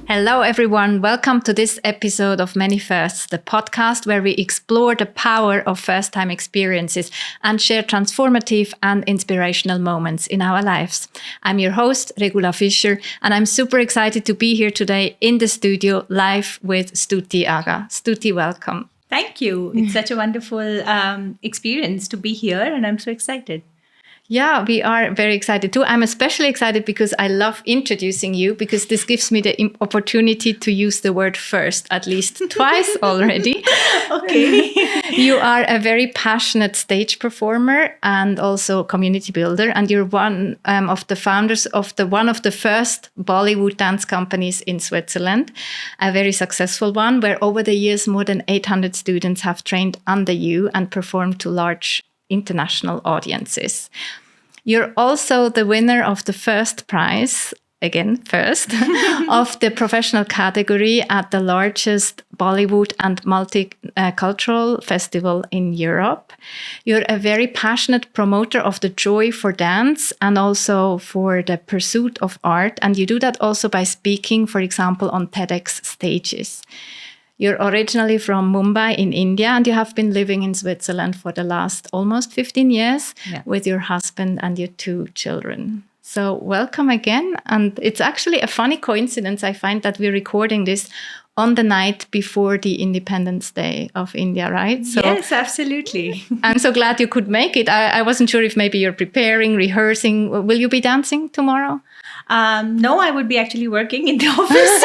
Hello, everyone. Welcome to this episode of Many Firsts, the podcast where we explore the power of first-time experiences and share transformative and inspirational moments in our lives. I'm your host, Regula Fischer, and I'm super excited to be here today in the studio live with Stuti Aga. Stuti, welcome. Thank you. It's such a wonderful experience to be here, and I'm so excited. Yeah, we are very excited too. I'm especially excited because I love introducing you, because this gives me the opportunity to use the word first at least twice already. Okay. You are a very passionate stage performer and also community builder, and you're one of the founders of one of the first Bollywood dance companies in Switzerland, a very successful one where over the years more than 800 students have trained under you and performed to large international audiences. You're also the winner of the first prize, again, first, of the professional category at the largest Bollywood and multicultural festival in Europe. You're a very passionate promoter of the joy for dance and also for the pursuit of art. And you do that also by speaking, for example, on TEDx stages. You're originally from Mumbai in India, and you have been living in Switzerland for the last almost 15 years with your husband and your 2 children. So welcome again. And it's actually a funny coincidence, I find, that we're recording this on the night before the Independence Day of India, right? So, yes, absolutely. I'm so glad you could make it. I wasn't sure if maybe you're preparing, rehearsing. Will you be dancing tomorrow? No, I would be actually working in the office.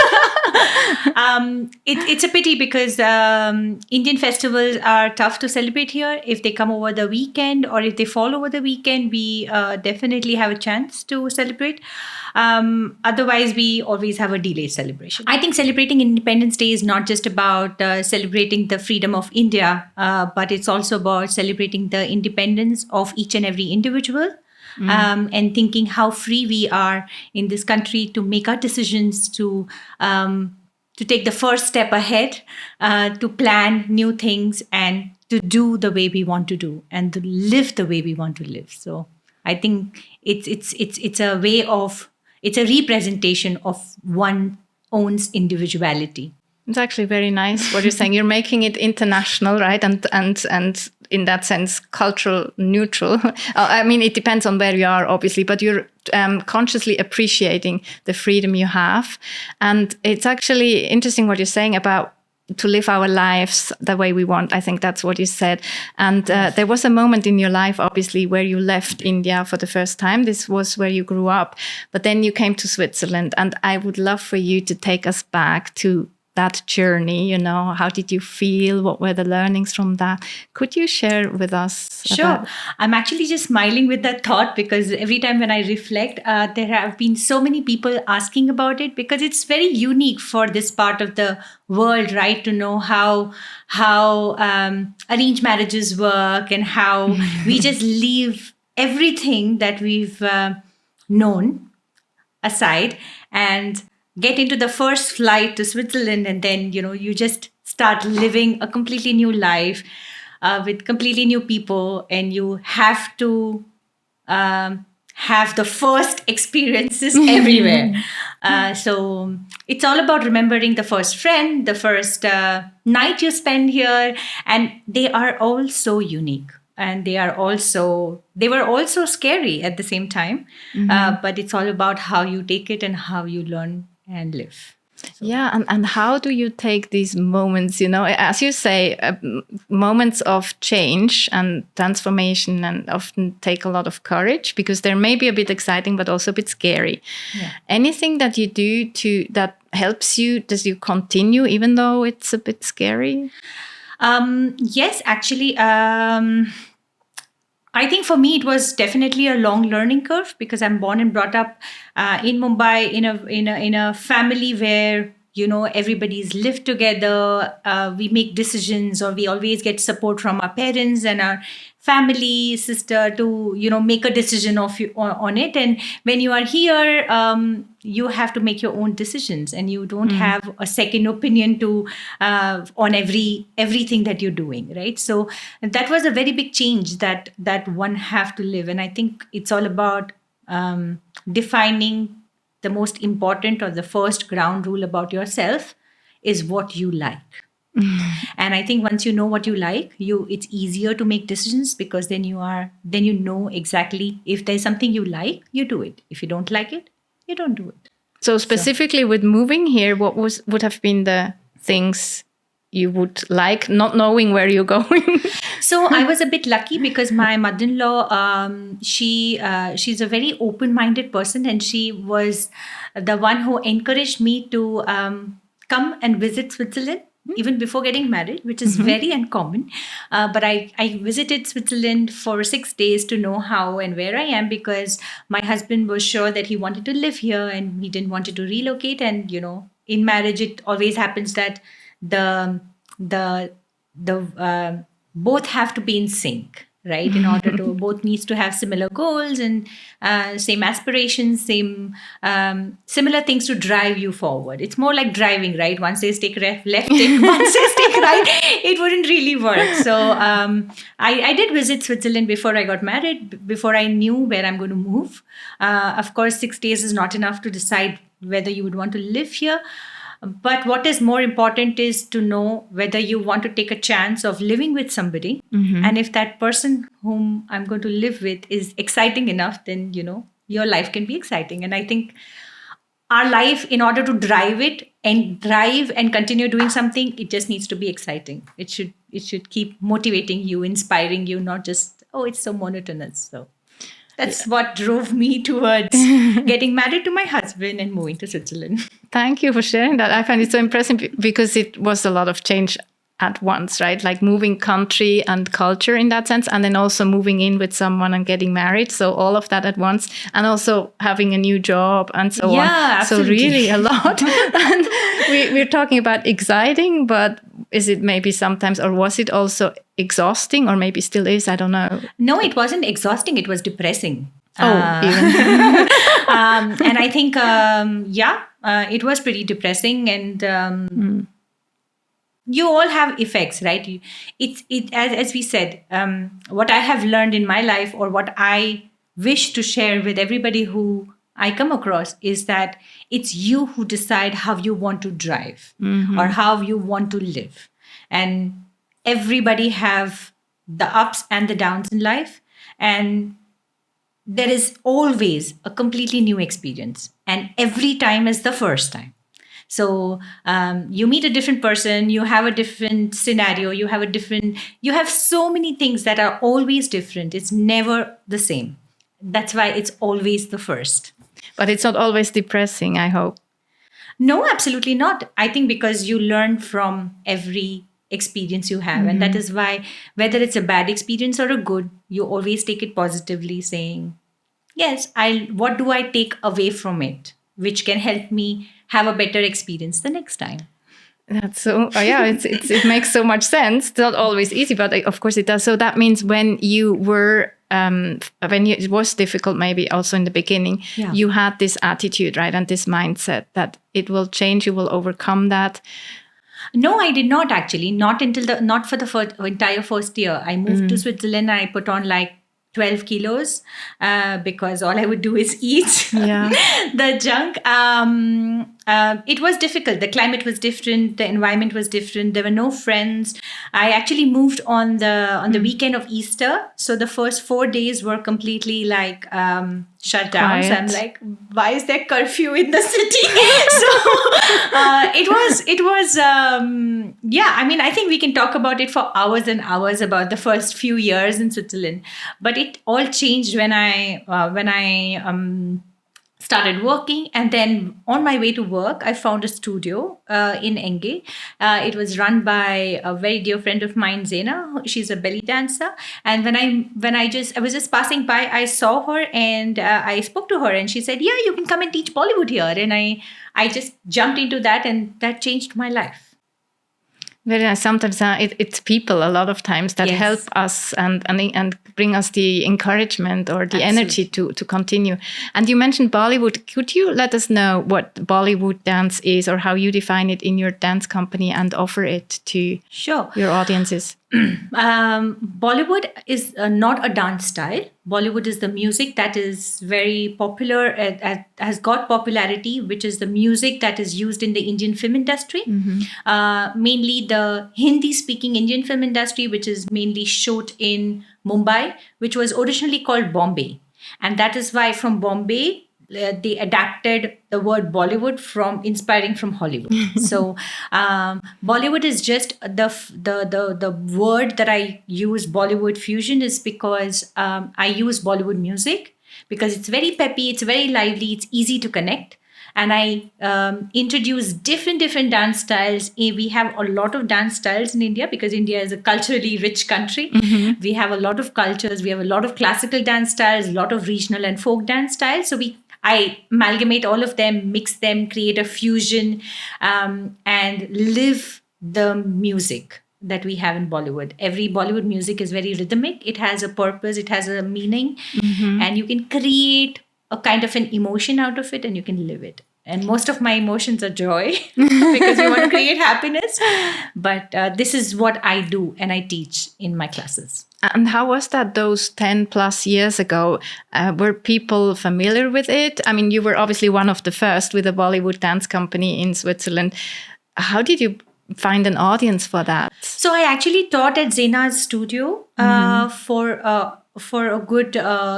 It's a pity because Indian festivals are tough to celebrate here. If they come over the weekend or if they fall over the weekend, we definitely have a chance to celebrate. Otherwise, we always have a delayed celebration. I think celebrating Independence Day is not just about celebrating the freedom of India, but it's also about celebrating the independence of each and every individual. And thinking how free we are in this country to make our decisions, to take the first step ahead, to plan new things and to do the way we want to do and to live the way we want to live. So I think it's a way of, it's a representation of one's own individuality. It's actually very nice what you're saying. You're making it international, right? And in that sense, cultural neutral. I mean, it depends on where you are, obviously, but you're consciously appreciating the freedom you have. And it's actually interesting what you're saying about to live our lives the way we want. I think that's what you said. And there was a moment in your life, obviously, where you left India for the first time. This was where you grew up. But then you came to Switzerland. And I would love for you to take us back to that journey. How did you feel? What were the learnings from that? Could you share with us? Sure. I'm actually just smiling with that thought because every time when I reflect, there have been so many people asking about it because it's very unique for this part of the world, right? To know how arranged marriages work and how we just leave everything that we've known aside and get into the first flight to Switzerland, and then, you just start living a completely new life with completely new people, and you have to have the first experiences everywhere. So it's all about remembering the first friend, the first night you spend here, and they are all so unique. And they were also scary at the same time. But it's all about how you take it and how you learn and live. So. Yeah, and how do you take these moments, as you say, moments of change and transformation, and often take a lot of courage because they're maybe a bit exciting but also a bit scary. Yeah. Anything that you do that helps you, does you continue even though it's a bit scary? Yes, actually. I think for me, it was definitely a long learning curve because I'm born and brought up in Mumbai in a family where, everybody's lived together. We make decisions, or we always get support from our parents and our family, sister to, make a decision on it. And when you are here, you have to make your own decisions, and you don't have a second opinion on everything that you're doing, right? So that was a very big change that one have to live. And I think it's all about defining the most important or the first ground rule about yourself is what you like. And I think once you know what you like, it's easier to make decisions, because then you know exactly, if there's something you like, you do it. If you don't like it, you don't do it. So specifically with moving here, what would have been the things you would like, not knowing where you're going? So I was a bit lucky, because my mother-in-law, she's a very open-minded person, and she was the one who encouraged me to come and visit Switzerland even before getting married, which is very uncommon. But I visited Switzerland for 6 days to know how and where I am, because my husband was sure that he wanted to live here and he didn't want to relocate. And, in marriage, it always happens that the both have to be in sync, right? In order to both needs to have similar goals and same aspirations, same similar things to drive you forward. It's more like driving, right? One says take left, one says take right. It wouldn't really work. So I did visit Switzerland before I got married, before I knew where I'm going to move. Of course, 6 days is not enough to decide whether you would want to live here. But what is more important is to know whether you want to take a chance of living with somebody. And if that person whom I'm going to live with is exciting enough, then, your life can be exciting. And I think our life, in order to drive and continue doing something, it just needs to be exciting. It should keep motivating you, inspiring you, not just, it's so monotonous. So that's what drove me towards getting married to my husband and moving to Switzerland. Thank you for sharing that. I find it so impressive, because it was a lot of change at once, right? Like moving country and culture in that sense, and then also moving in with someone and getting married. So all of that at once, and also having a new job and so on. Absolutely. So really a lot. And we're talking about exciting, but is it maybe sometimes, or was it also exhausting, or maybe still is? I don't know. No, it wasn't exhausting. It was depressing. Even. And I think, it was pretty depressing. And you all have effects, right? As we said, what I have learned in my life, or what I wish to share with everybody who I come across, is that it's you who decide how you want to drive or how you want to live. And everybody have the ups and the downs in life. And there is always a completely new experience. And every time is the first time. So you meet a different person, you have a different scenario, you have so many things that are always different. It's never the same. That's why it's always the first. But it's not always depressing, I hope. No, absolutely not. I think because you learn from every experience you have. And that is why, whether it's a bad experience or a good, you always take it positively, saying, yes, what do I take away from it, which can help me have a better experience the next time. That's so, it makes so much sense. It's not always easy, but of course it does. So that means when you were, it was difficult, maybe also in the beginning, you had this attitude, right? And this mindset that it will change, you will overcome that. No, I did not actually. Not for the entire first year. I moved to Switzerland and I put on like 12 kilos because all I would do is eat the junk. It was difficult. The climate was different. The environment was different. There were no friends. I actually moved on the weekend of Easter. So the first 4 days were completely like shut down. Quiet. So I'm like, why is there curfew in the city? So it was I mean, I think we can talk about it for hours and hours about the first few years in Switzerland. But it all changed when I started working. And then on my way to work, I found a studio in Enge. It was run by a very dear friend of mine, Zena. She's a belly dancer. And when I was just passing by, I saw her and I spoke to her and she said, yeah, you can come and teach Bollywood here. And I just jumped into that and that changed my life. Very nice. Sometimes it's people a lot of times that help us and bring us the encouragement or the energy to continue. And you mentioned Bollywood. Could you let us know what Bollywood dance is or how you define it in your dance company and offer it to your audiences? Bollywood is not a dance style. Bollywood is the music that is very popular, has got popularity, which is the music that is used in the Indian film industry. Mainly the Hindi speaking Indian film industry, which is mainly shot in Mumbai, which was originally called Bombay. And that is why from Bombay, they adapted the word Bollywood from inspiring from Hollywood. So Bollywood is just the word that I use. Bollywood fusion is because I use Bollywood music because it's very peppy, it's very lively, it's easy to connect. And I introduce different dance styles. We have a lot of dance styles in India because India is a culturally rich country. We have a lot of cultures. We have a lot of classical dance styles, a lot of regional and folk dance styles. So I amalgamate all of them, mix them, create a fusion, and live the music that we have in Bollywood. Every Bollywood music is very rhythmic. It has a purpose. It has a meaning, and you can create a kind of an emotion out of it, and you can live it. And most of my emotions are joy because we want to create happiness. But this is what I do and I teach in my classes. And how was that those 10 plus years ago? Were people familiar with it? I mean, you were obviously one of the first with a Bollywood dance company in Switzerland. How did you find an audience for that? So I actually taught at Zena's studio for a good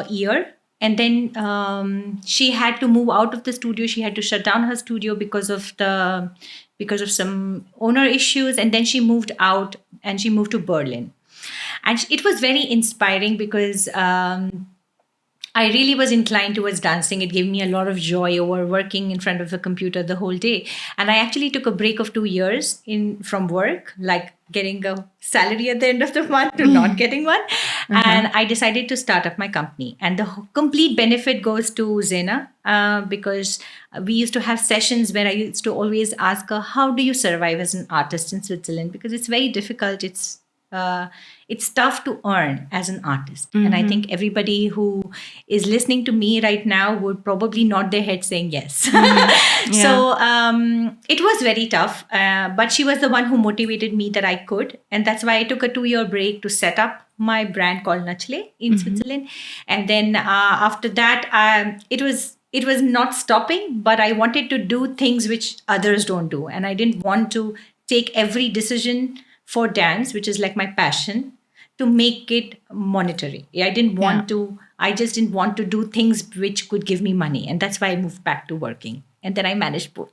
year. And then she had to move out of the studio. She had to shut down her studio because of some owner issues. And then she moved out and she moved to Berlin. And it was very inspiring because I really was inclined towards dancing. It gave me a lot of joy over working in front of a computer the whole day. And I actually took a break of 2 years from work, like getting a salary at the end of the month to not getting one. And I decided to start up my company. And the complete benefit goes to Zena because we used to have sessions where I used to always ask her, how do you survive as an artist in Switzerland? Because it's very difficult. It's tough to earn as an artist. And I think everybody who is listening to me right now would probably nod their head saying yes. So it was very tough. But she was the one who motivated me that I could. And that's why I took a 2-year break to set up my brand called Nachle in Switzerland. And then after that, it was not stopping, but I wanted to do things which others don't do. And I didn't want to take every decision for dance, which is like my passion, to make it monetary. I just didn't want to do things which could give me money. And that's why I moved back to working. And then I managed both.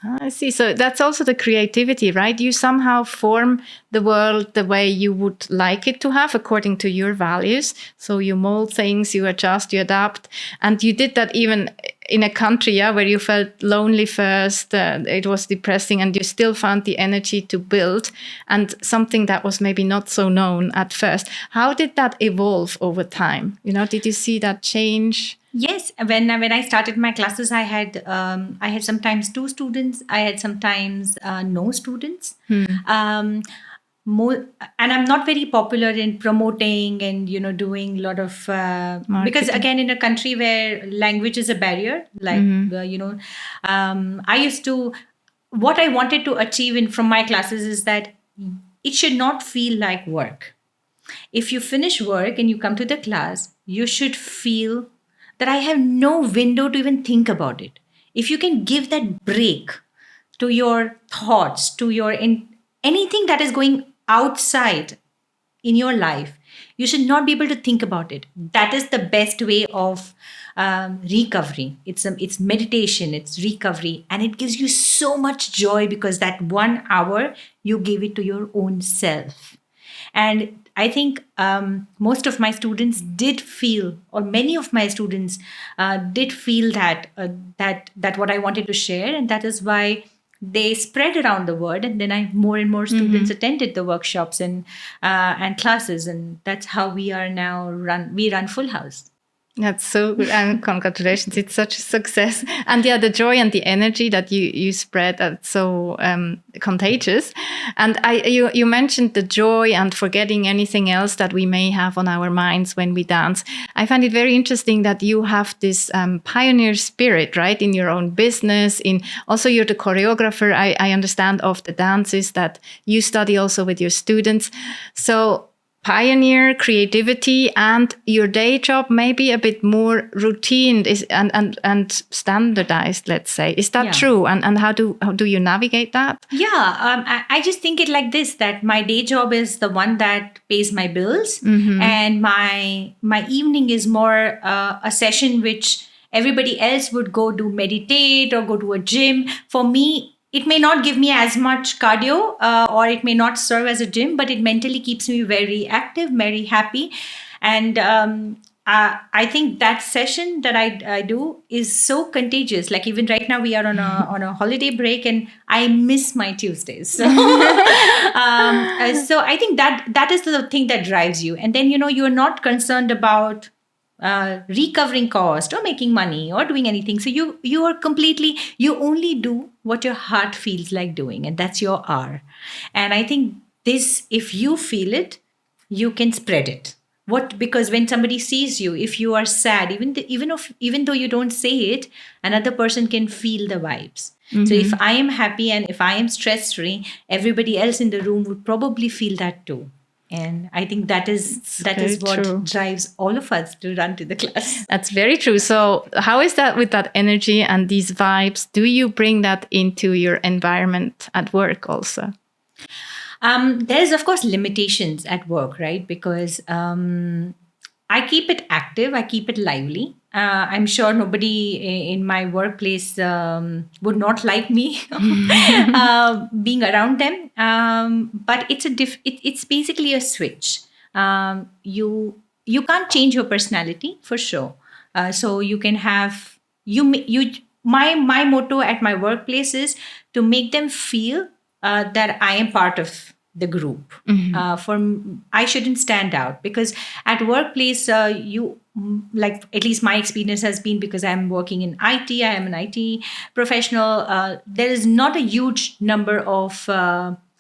I see. So that's also the creativity, right? You somehow form the world the way you would like it to have according to your values. So you mold things, you adjust, you adapt. And you did that even in a country where you felt lonely first, it was depressing, and you still found the energy to build, and something that was maybe not so known at first. How did that evolve over time? Did you see that change? Yes, when I started my classes, I had sometimes 2 students. I had sometimes no students. And I'm not very popular in promoting and doing a lot of because again, in a country where language is a barrier, like I used to, what I wanted to achieve from my classes is that it should not feel like work. If you finish work and you come to the class, you should feel that I have no window to even think about it. If you can give that break to your thoughts, to your anything that is going outside in your life, you should not be able to think about it. That is the best way of recovery. It's meditation, it's recovery, and it gives you so much joy because that 1 hour you give it to your own self. And I think most of my students did feel, or many of my students did feel that what I wanted to share, and that is why they spread around the world, and then more and more students attended the workshops and classes, and that's how we are now we run Full House. That's so good, and congratulations! It's such a success, and yeah, the joy and the energy that you spread, that's so contagious. And you mentioned the joy and forgetting anything else that we may have on our minds when we dance. I find it very interesting that you have this pioneer spirit, right, in your own business. In also, you're the choreographer. I understand of the dances that you study also with your students. So pioneer creativity, and your day job maybe a bit more routine and standardized, let's say. Is that true? And how do you navigate that? I just think it like this, that my day job is the one that pays my bills, and my evening is more a session which everybody else would go do meditate or go to a gym. For me, it may not give me as much cardio, or it may not serve as a gym, but it mentally keeps me very active, very happy. And I think that session that I do is so contagious. Like even right now we are on a holiday break, and I miss my Tuesdays. So, so I think that is the thing that drives you. And then, you're not concerned about recovering cost or making money or doing anything. So you are completely, you only do what your heart feels like doing, and that's your R. And I think this, if you feel it, you can spread it. Because when somebody sees you, if you are sad, even though you don't say it, another person can feel the vibes. So if I am happy and if I am stress free, everybody else in the room would probably feel that too. And I think that is what true. drives all of us to run to the class. That's very true. So how is that with that energy and these vibes? Do you bring that into your environment at work also? There's, of course, limitations at work, right? Because I keep it active, I keep it lively. I'm sure nobody in my workplace would not like me being around them. But it's basically a switch. You can't change your personality for sure. So you can have my motto at my workplace is to make them feel that I am part of the group. I shouldn't stand out, because at workplace, like at least my experience has been, because I'm working in IT, I am an IT professional. There is not a huge number of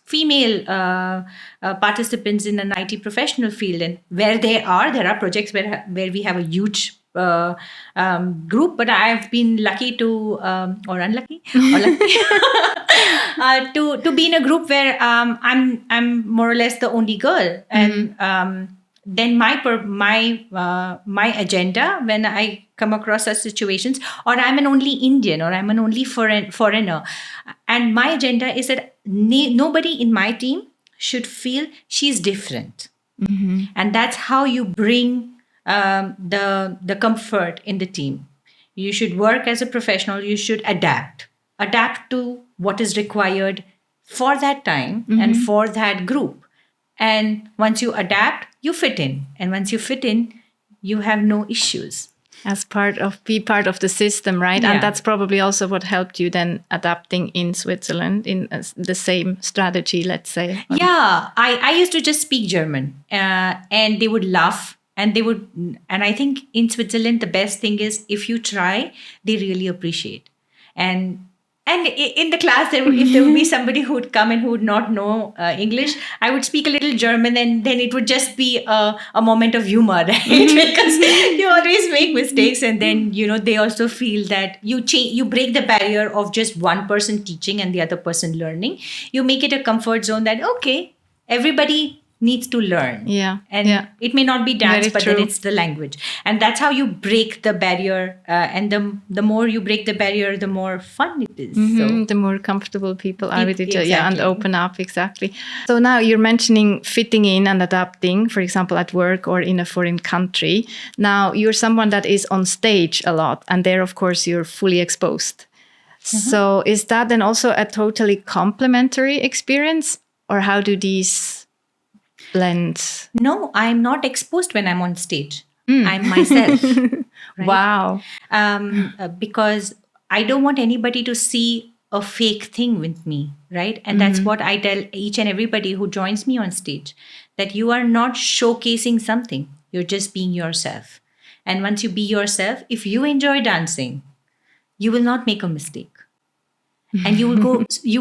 female participants in an IT professional field, and where there are projects where we have a huge group, but I've been lucky to or unlucky or lucky to be in a group where I'm more or less the only girl, and then my agenda when I come across such situations, or I'm an only Indian, or I'm an only foreigner, and my agenda is that nobody in my team should feel she's different, and that's how you bring the comfort in the team. You should work as a professional. You should adapt to what is required for that time and for that group. And once you adapt, you fit in. And once you fit in, you have no issues. Be part of the system, right? Yeah. And that's probably also what helped you then adapting in Switzerland in the same strategy, let's say. Yeah, I used to just speak German, and they would laugh. And I think in Switzerland, the best thing is if you try, they really appreciate. And in the class, if there would be somebody who would come and who would not know English, I would speak a little German, and then it would just be a moment of humor, right? Because you always make mistakes, and then they also feel that you break the barrier of just one person teaching and the other person learning. You make it a comfort zone that okay, everybody needs to learn. It may not be dance, but then it's the language. And that's how you break the barrier. And the more you break the barrier, the more fun it is. So, the more comfortable people are with each other. Yeah, and open up, exactly. So now you're mentioning fitting in and adapting, for example, at work or in a foreign country. Now you're someone that is on stage a lot, and there, of course, you're fully exposed. So is that then also a totally complementary experience, or how do these blend? No, I'm not exposed when I'm on stage. I'm myself. Right? Wow. Because I don't want anybody to see a fake thing with me, right? And that's what I tell each and everybody who joins me on stage, that you are not showcasing something. You're just being yourself. And once you be yourself, if you enjoy dancing, you will not make a mistake. And you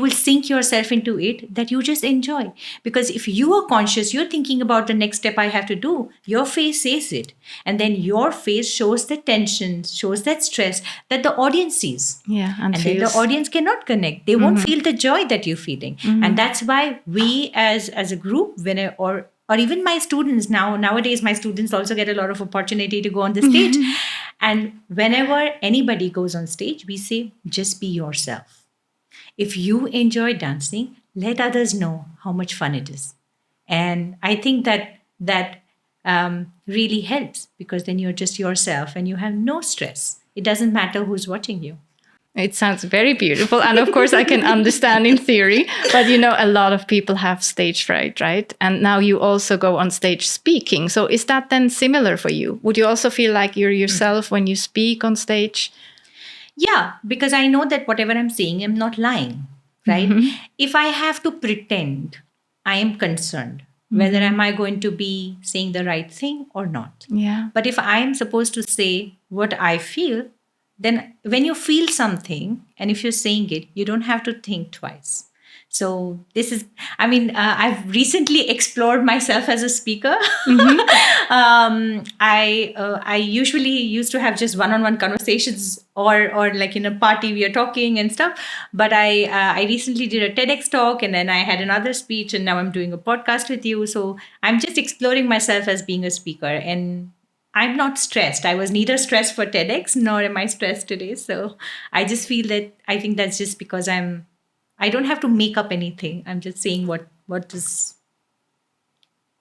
will sink yourself into it, that you just enjoy. Because if you are conscious, you're thinking about the next step I have to do, your face says it. And then your face shows the tension, shows that stress that the audience sees. Yeah, and then the audience cannot connect. They won't feel the joy that you're feeling. And that's why we as a group, or even my students nowadays, my students also get a lot of opportunity to go on the stage. And whenever anybody goes on stage, we say, just be yourself. If you enjoy dancing, let others know how much fun it is. And I think that really helps, because then you're just yourself and you have no stress. It doesn't matter who's watching you. It sounds very beautiful. And of course, I can understand in theory. But, a lot of people have stage fright, right? And now you also go on stage speaking. So is that then similar for you? Would you also feel like you're yourself when you speak on stage? Yeah, because I know that whatever I'm saying, I'm not lying, right? If I have to pretend, I am concerned whether am I going to be saying the right thing or not. Yeah. But if I am supposed to say what I feel, then when you feel something and if you're saying it, you don't have to think twice. So this is, I've recently explored myself as a speaker. I usually used to have just one-on-one conversations or like in a party we are talking and stuff. But I recently did a TEDx talk, and then I had another speech, and now I'm doing a podcast with you. So I'm just exploring myself as being a speaker, and I'm not stressed. I was neither stressed for TEDx nor am I stressed today. So I just feel that I think that's just because I don't have to make up anything. I'm just saying what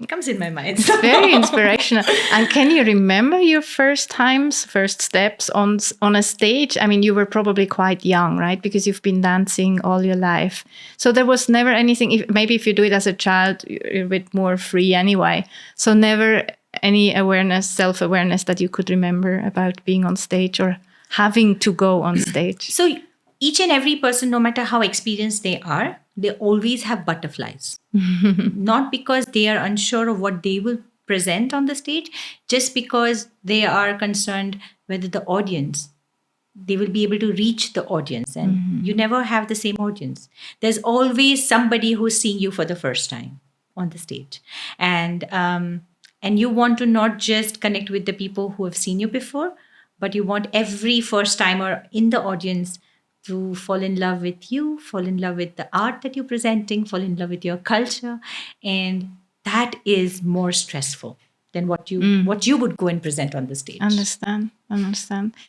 comes in my mind. It's very inspirational. And can you remember your first steps on a stage? I mean, you were probably quite young, right? Because you've been dancing all your life. So there was never anything, maybe if you do it as a child, you're a bit more free anyway. So never any self-awareness that you could remember about being on stage or having to go on stage? So each and every person, no matter how experienced they are, they always have butterflies. Not because they are unsure of what they will present on the stage, just because they are concerned whether they will be able to reach the audience. And you never have the same audience. There's always somebody who's seeing you for the first time on the stage. And you want to not just connect with the people who have seen you before, but you want every first timer in the audience to fall in love with you, fall in love with the art that you're presenting, fall in love with your culture. And that is more stressful than what you would go and present on the stage. Understand.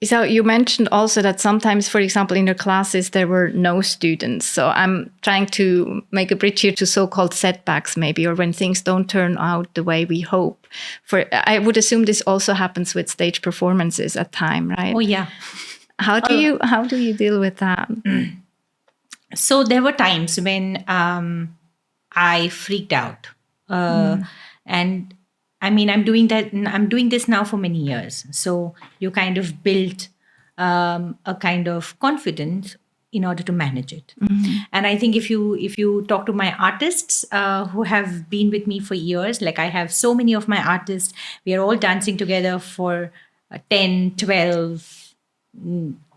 So you mentioned also that sometimes, for example, in your classes, there were no students. So I'm trying to make a bridge here to so-called setbacks maybe, or when things don't turn out the way we hope. I would assume this also happens with stage performances at time, right? Oh, yeah. How do you deal with that? So there were times when I freaked out, and I'm doing that. I'm doing this now for many years. So you kind of build a kind of confidence in order to manage it. And I think if you talk to my artists who have been with me for years, like I have so many of my artists, we are all dancing together for 10, 12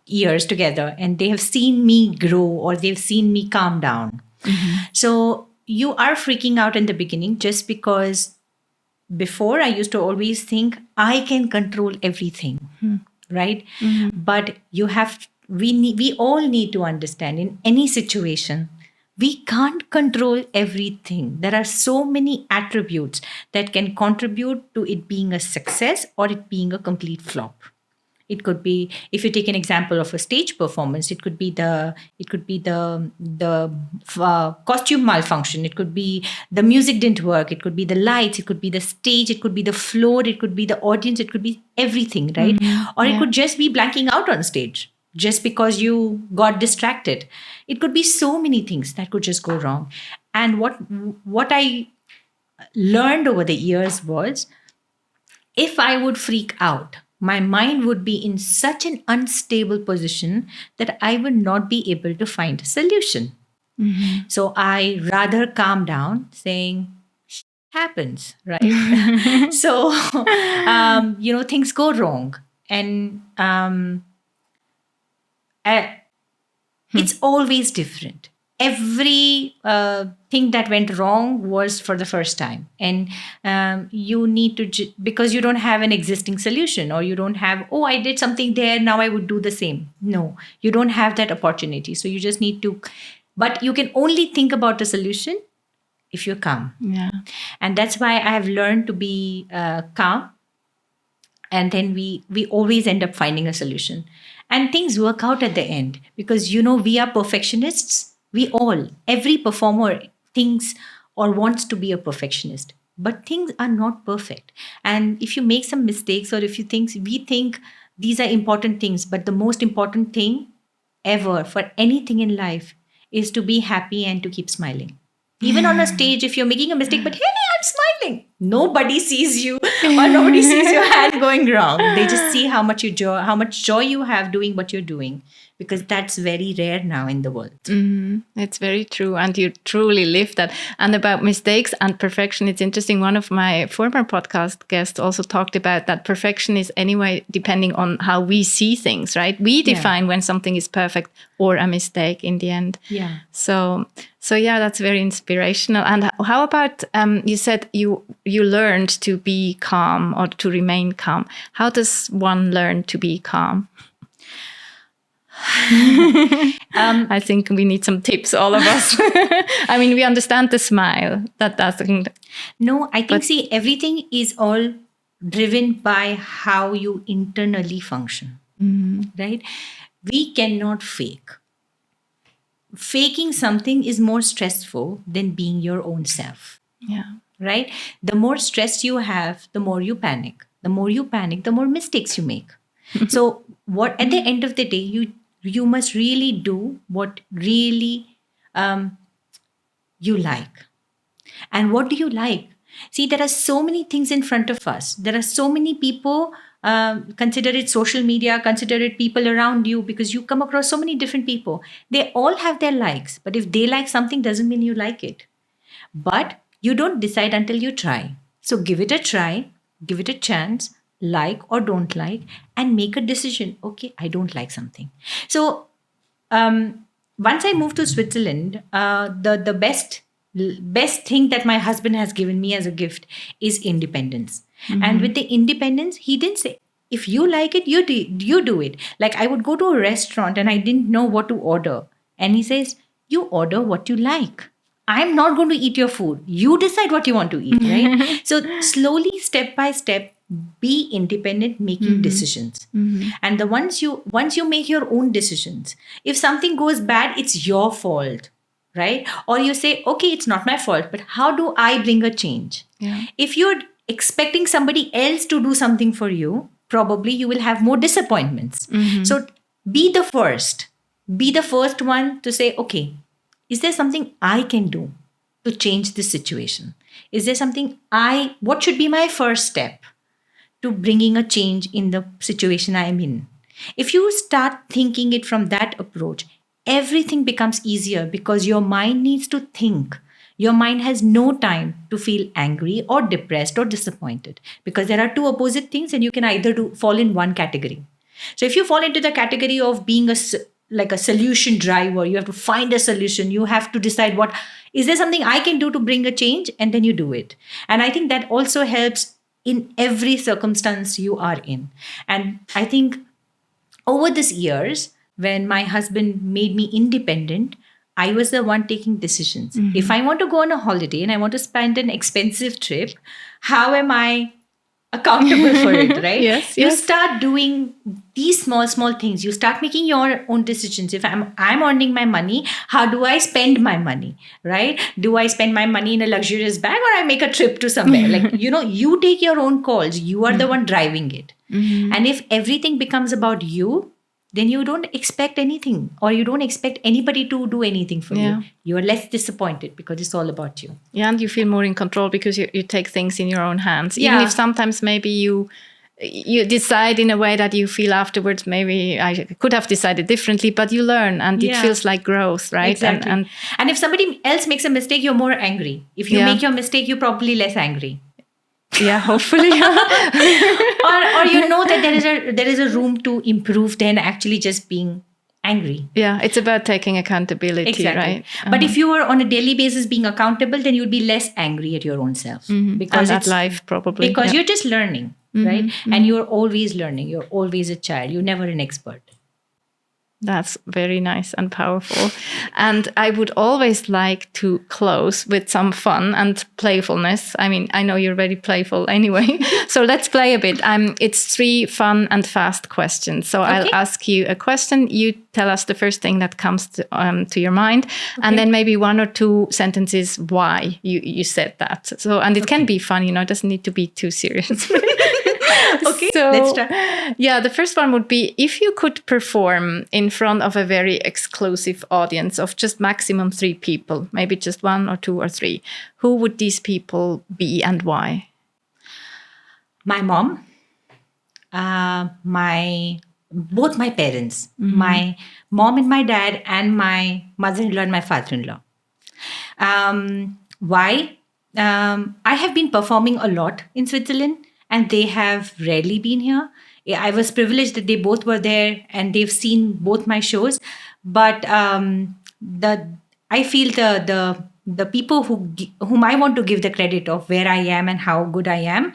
years together, and they have seen me grow or they've seen me calm down. So you are freaking out in the beginning, just because before I used to always think I can control everything, right? But we all need to understand, in any situation, we can't control everything. There are so many attributes that can contribute to it being a success or it being a complete flop. It could be, if you take an example of a stage performance, it could be the costume malfunction. It could be the music didn't work. It could be the lights. It could be the stage. It could be the floor. It could be the audience. It could be everything, right? Or it could just be blanking out on stage just because you got distracted. It could be so many things that could just go wrong. And what I learned over the years was, if I would freak out, my mind would be in such an unstable position that I would not be able to find a solution. So I rather calm down, saying, happens, right? So, things go wrong. And uh, it's always different. Every thing that went wrong was for the first time. And you need to, because you don't have an existing solution, or you don't have, oh, I did something there, now I would do the same. No, you don't have that opportunity. So you just need to, but you can only think about the solution if you're calm. Yeah. And that's why I have learned to be calm. And then we always end up finding a solution. And things work out at the end, because, we are perfectionists. Every performer thinks or wants to be a perfectionist. But things are not perfect. And if you make some mistakes, or if we think these are important things, but the most important thing ever for anything in life is to be happy and to keep smiling. Even on a stage, if you're making a mistake, but hey, I'm smiling, nobody sees you, or nobody sees your hand going wrong. They just see how much joy you have doing what you're doing, because that's very rare now in the world. It's very true. And you truly live that. And about mistakes and perfection, it's interesting. One of my former podcast guests also talked about that perfection is anyway depending on how we see things, right? We define when something is perfect or a mistake in the end. Yeah. So yeah, that's very inspirational. And how about, you said you learned to be calm or to remain calm. How does one learn to be calm? I think we need some tips, all of us. I mean, we understand the smile. No, I think, everything is all driven by how you internally function, right? We cannot fake. Faking something is more stressful than being your own self. Yeah. Right? The more stress you have, the more you panic. The more you panic, the more mistakes you make. So at the end of the day, you must really do what really you like. And what do you like? See, there are so many things in front of us. There are so many people, consider it social media, consider it people around you, because you come across so many different people. They all have their likes. But if they like something, doesn't mean you like it. But you don't decide until you try. So give it a try, give it a chance, like or don't like, and make a decision. Okay, I don't like something. So once I moved to Switzerland, the best thing that my husband has given me as a gift is independence. And with the independence, he didn't say, if you like it, you do it. Like, I would go to a restaurant and I didn't know what to order. And he says, you order what you like. I'm not going to eat your food. You decide what you want to eat, right? So slowly, step by step, be independent, making decisions. And once you make your own decisions, if something goes bad, it's your fault, right? Or you say, okay, it's not my fault, but how do I bring a change? Yeah. If you're expecting somebody else to do something for you, probably you will have more disappointments. So be the first one to say, okay, is there something I can do to change this situation? Is there something what should be my first step to bringing a change in the situation I am in? If you start thinking it from that approach, everything becomes easier, because your mind needs to think. Your mind has no time to feel angry or depressed or disappointed, because there are two opposite things, and you can either fall in one category. So if you fall into the category of being a solution driver, you have to find a solution. You have to decide, is there something I can do to bring a change? And then you do it. And I think that also helps in every circumstance you are in. And I think over these years, when my husband made me independent, I was the one taking decisions. If I want to go on a holiday and I want to spend an expensive trip, how am I accountable for it, right? Yes. You start doing these small things. You start making your own decisions. If I'm earning my money, how do I spend my money, right? Do I spend my money in a luxurious bag, or I make a trip to somewhere? You take your own calls. You are the one driving it. And if everything becomes about you, then you don't expect anything, or you don't expect anybody to do anything for you. You are less disappointed because it's all about you. Yeah, and you feel more in control because you take things in your own hands. Even if sometimes maybe you you decide in a way that you feel afterwards, maybe I could have decided differently, but you learn and it feels like growth, right? Exactly. And if somebody else makes a mistake, you're more angry. If you make your mistake, you're probably less angry. Yeah, hopefully. or you know that there is a room to improve than actually just being angry. Yeah, it's about taking accountability, right? But if you are on a daily basis being accountable, then you'll be less angry at your own self. Because at life, probably. Because you're just learning, right? And you're always learning. You're always a child. You're never an expert. That's very nice and powerful. And I would always like to close with some fun and playfulness. I mean, I know you're very playful anyway. So let's play a bit. It's 3 fun and fast questions. So I'll ask you a question. You tell us the first thing that comes to your mind. And then maybe 1 or 2 sentences why you said that. So, and it can be fun, it doesn't need to be too serious. Okay, so, let's try. Yeah, the first one would be, if you could perform in front of a very exclusive audience of just maximum 3 people, maybe just 1 or 2 or 3, who would these people be and why? My mom, both my parents, my mom and my dad, and my mother-in-law and my father-in-law. Why? I have been performing a lot in Switzerland, and they have rarely been here. I was privileged that they both were there and they've seen both my shows. But I feel the people whom I want to give the credit of where I am and how good I am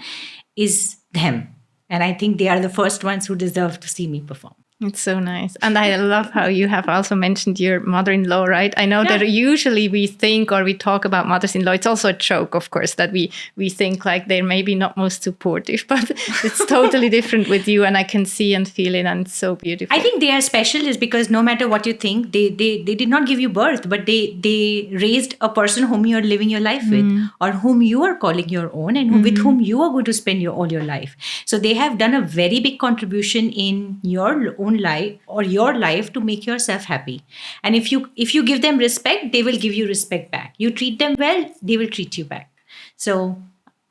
is them. And I think they are the first ones who deserve to see me perform. It's so nice. And I love how you have also mentioned your mother-in-law, right? I know that usually we think or we talk about mothers-in-law. It's also a joke, of course, that we think like they're maybe not most supportive, but it's totally different with you. And I can see and feel it, and it's so beautiful. I think they are special is because no matter what you think, they did not give you birth, but they raised a person whom you are living your life with, or whom you are calling your own, and with whom you are going to spend all your life. So they have done a very big contribution in your own life or your life to make yourself happy. And if you give them respect, they will give you respect back. You treat them well, they will treat you back. So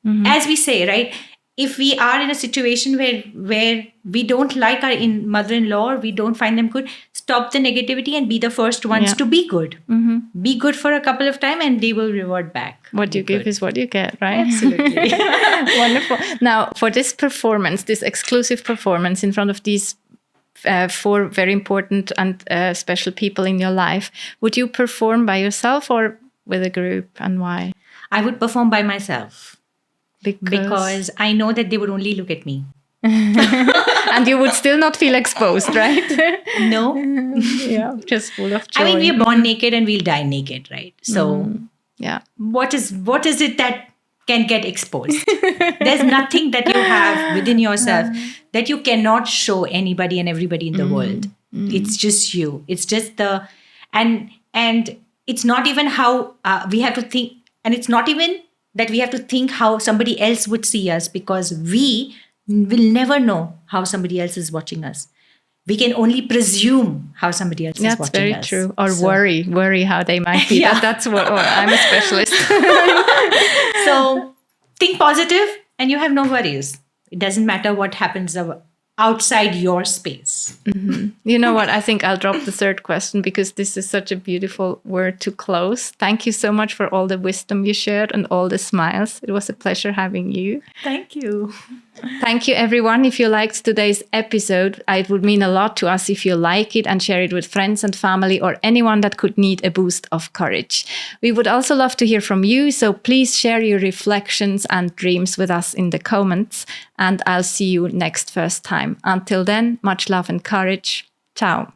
as we say, right, if we are in a situation where we don't like our mother-in-law, or we don't find them good, stop the negativity and be the first ones to be good. Be good for a couple of times and they will reward back. What you give is what you get, right? Absolutely. Wonderful. Now, for this performance, this exclusive performance in front of these 4 very important and special people in your life, would you perform by yourself or with a group, and why? I would perform by myself because I know that they would only look at me. And you would still not feel exposed, right? No. Yeah, just full of joy. I mean, we're born naked and we'll die naked, right? So what is it that can get exposed? There's nothing that you have within yourself that you cannot show anybody and everybody in the world. It's just you. It's just and it's not even how we have to think, and it's not even that we have to think how somebody else would see us, because we will never know how somebody else is watching us. We can only presume how somebody else is watching us. That's very true. Or worry how they might be. That's what I'm a specialist. So think positive and you have no worries. It doesn't matter what happens outside your space. You know what? I think I'll drop the 3rd question because this is such a beautiful word to close. Thank you so much for all the wisdom you shared and all the smiles. It was a pleasure having you. Thank you. Thank you, everyone. If you liked today's episode, it would mean a lot to us if you like it and share it with friends and family or anyone that could need a boost of courage. We would also love to hear from you, so please share your reflections and dreams with us in the comments, and I'll see you next first time. Until then, much love and courage. Ciao.